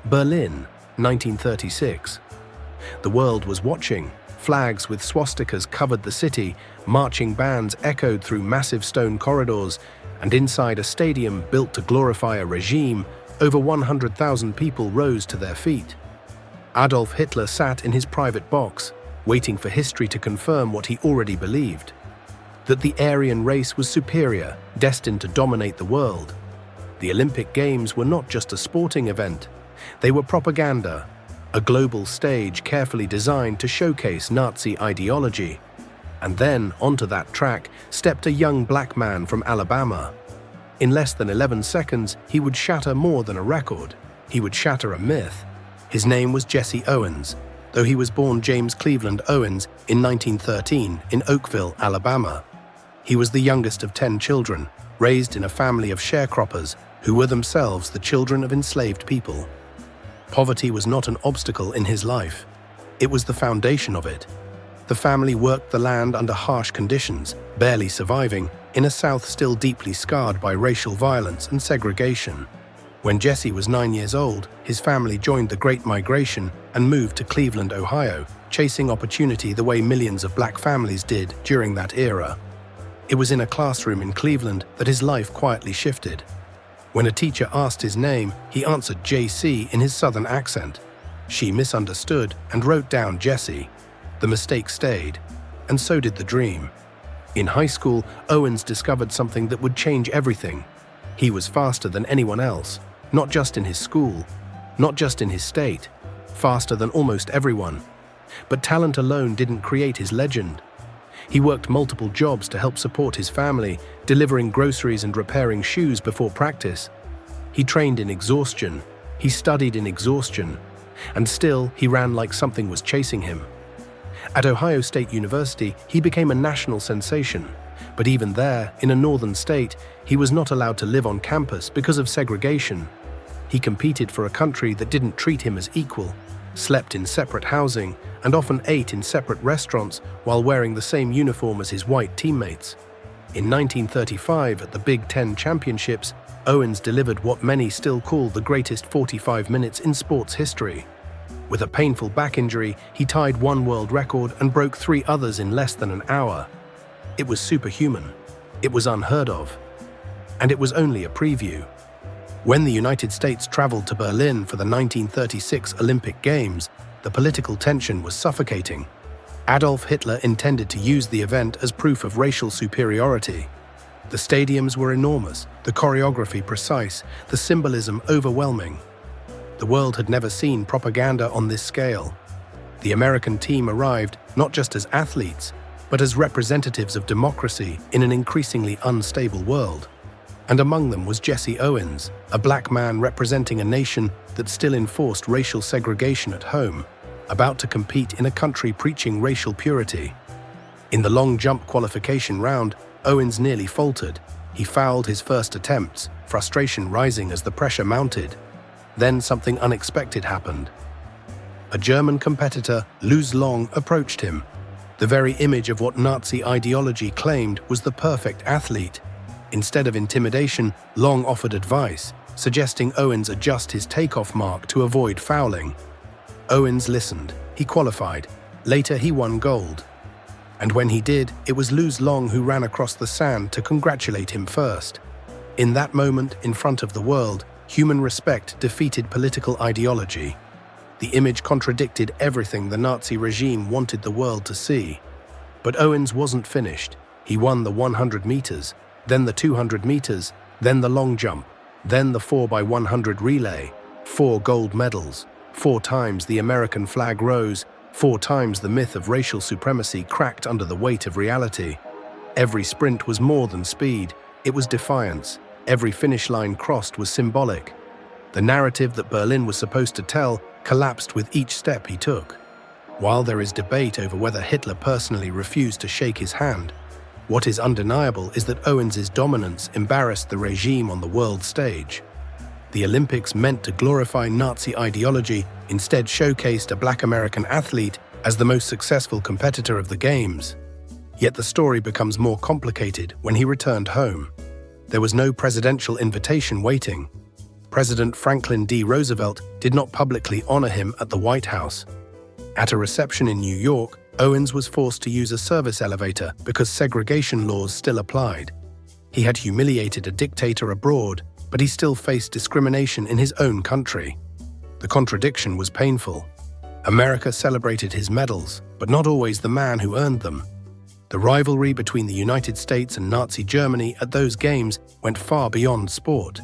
Berlin, 1936. The world was watching. Flags with swastikas covered the city, marching bands echoed through massive stone corridors, and inside a stadium built to glorify a regime, over 100,000 people rose to their feet. Adolf Hitler sat in his private box, waiting for history to confirm what he already believed: that the Aryan race was superior, destined to dominate the world. The Olympic Games were not just a sporting event, they were propaganda, a global stage carefully designed to showcase Nazi ideology. And then, onto that track, stepped a young black man from Alabama. In less than 11 seconds, he would shatter more than a record. He would shatter a myth. His name was Jesse Owens, though he was born James Cleveland Owens in 1913 in Oakville, Alabama. He was the youngest of 10 children, raised in a family of sharecroppers who were themselves the children of enslaved people. Poverty was not an obstacle in his life. It was the foundation of it. The family worked the land under harsh conditions, barely surviving, in a South still deeply scarred by racial violence and segregation. When Jesse was 9 years old, his family joined the Great Migration and moved to Cleveland, Ohio, chasing opportunity the way millions of black families did during that era. It was in a classroom in Cleveland that his life quietly shifted. When a teacher asked his name, he answered JC in his southern accent. She misunderstood and wrote down Jesse. The mistake stayed, and so did the dream. In high school, Owens discovered something that would change everything. He was faster than anyone else, not just in his school, not just in his state, faster than almost everyone. But talent alone didn't create his legend. He worked multiple jobs to help support his family, delivering groceries and repairing shoes before practice. He trained in exhaustion, he studied in exhaustion, and still he ran like something was chasing him. At Ohio State University, he became a national sensation. But even there, in a northern state, he was not allowed to live on campus because of segregation. He competed for a country that didn't treat him as equal, slept in separate housing, and often ate in separate restaurants while wearing the same uniform as his white teammates. In 1935, at the Big Ten Championships, Owens delivered what many still call the greatest 45 minutes in sports history. With a painful back injury, he tied one world record and broke 3 others in less than an hour. It was superhuman. It was unheard of. And it was only a preview. When the United States traveled to Berlin for the 1936 Olympic Games, the political tension was suffocating. Adolf Hitler intended to use the event as proof of racial superiority. The stadiums were enormous, the choreography precise, the symbolism overwhelming. The world had never seen propaganda on this scale. The American team arrived not just as athletes, but as representatives of democracy in an increasingly unstable world. And among them was Jesse Owens, a black man representing a nation that still enforced racial segregation at home, about to compete in a country preaching racial purity. In the long jump qualification round, Owens nearly faltered. He fouled his first attempts, frustration rising as the pressure mounted. Then something unexpected happened. A German competitor, Luz Long, approached him. The very image of what Nazi ideology claimed was the perfect athlete. Instead of intimidation, Long offered advice, suggesting Owens adjust his takeoff mark to avoid fouling. Owens listened. He qualified. Later, he won gold. And when he did, it was Luz Long who ran across the sand to congratulate him first. In that moment, in front of the world, human respect defeated political ideology. The image contradicted everything the Nazi regime wanted the world to see. But Owens wasn't finished. He won the 100 meters, then the 200 meters, then the long jump, then the 4x100 relay. 4 gold medals. 4 times the American flag rose. 4 times the myth of racial supremacy cracked under the weight of reality. Every sprint was more than speed. It was defiance. Every finish line crossed was symbolic. The narrative that Berlin was supposed to tell collapsed with each step he took. While there is debate over whether Hitler personally refused to shake his hand, what is undeniable is that Owens' dominance embarrassed the regime on the world stage. The Olympics, meant to glorify Nazi ideology, instead showcased a black American athlete as the most successful competitor of the Games. Yet the story becomes more complicated when he returned home. There was no presidential invitation waiting. President Franklin D. Roosevelt did not publicly honor him at the White House. At a reception in New York, Owens was forced to use a service elevator because segregation laws still applied. He had humiliated a dictator abroad, but he still faced discrimination in his own country. The contradiction was painful. America celebrated his medals, but not always the man who earned them. The rivalry between the United States and Nazi Germany at those games went far beyond sport.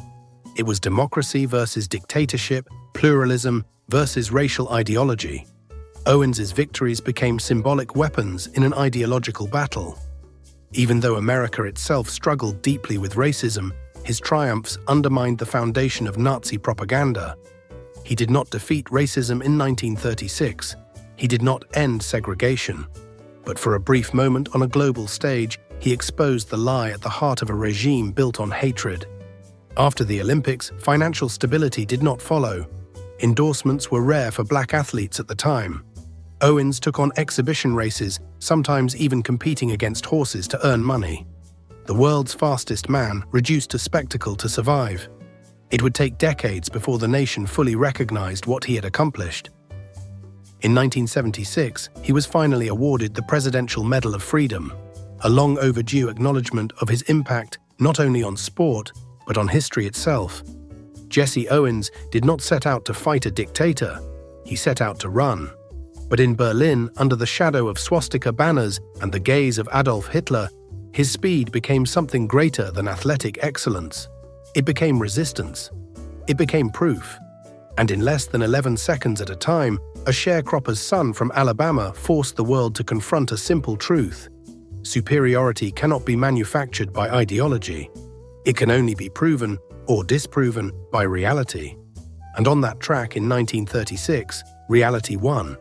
It was democracy versus dictatorship, pluralism versus racial ideology. Owens's victories became symbolic weapons in an ideological battle. Even though America itself struggled deeply with racism, his triumphs undermined the foundation of Nazi propaganda. He did not defeat racism in 1936. He did not end segregation. But for a brief moment on a global stage, he exposed the lie at the heart of a regime built on hatred. After the Olympics, financial stability did not follow. Endorsements were rare for black athletes at the time. Owens took on exhibition races, sometimes even competing against horses to earn money. The world's fastest man reduced a spectacle to survive. It would take decades before the nation fully recognized what he had accomplished. In 1976, he was finally awarded the Presidential Medal of Freedom, a long overdue acknowledgement of his impact not only on sport, but on history itself. Jesse Owens did not set out to fight a dictator, he set out to run. But in Berlin, under the shadow of swastika banners and the gaze of Adolf Hitler, his speed became something greater than athletic excellence. It became resistance. It became proof. And in less than 11 seconds at a time, a sharecropper's son from Alabama forced the world to confront a simple truth. Superiority cannot be manufactured by ideology. It can only be proven or disproven by reality. And on that track in 1936, reality won.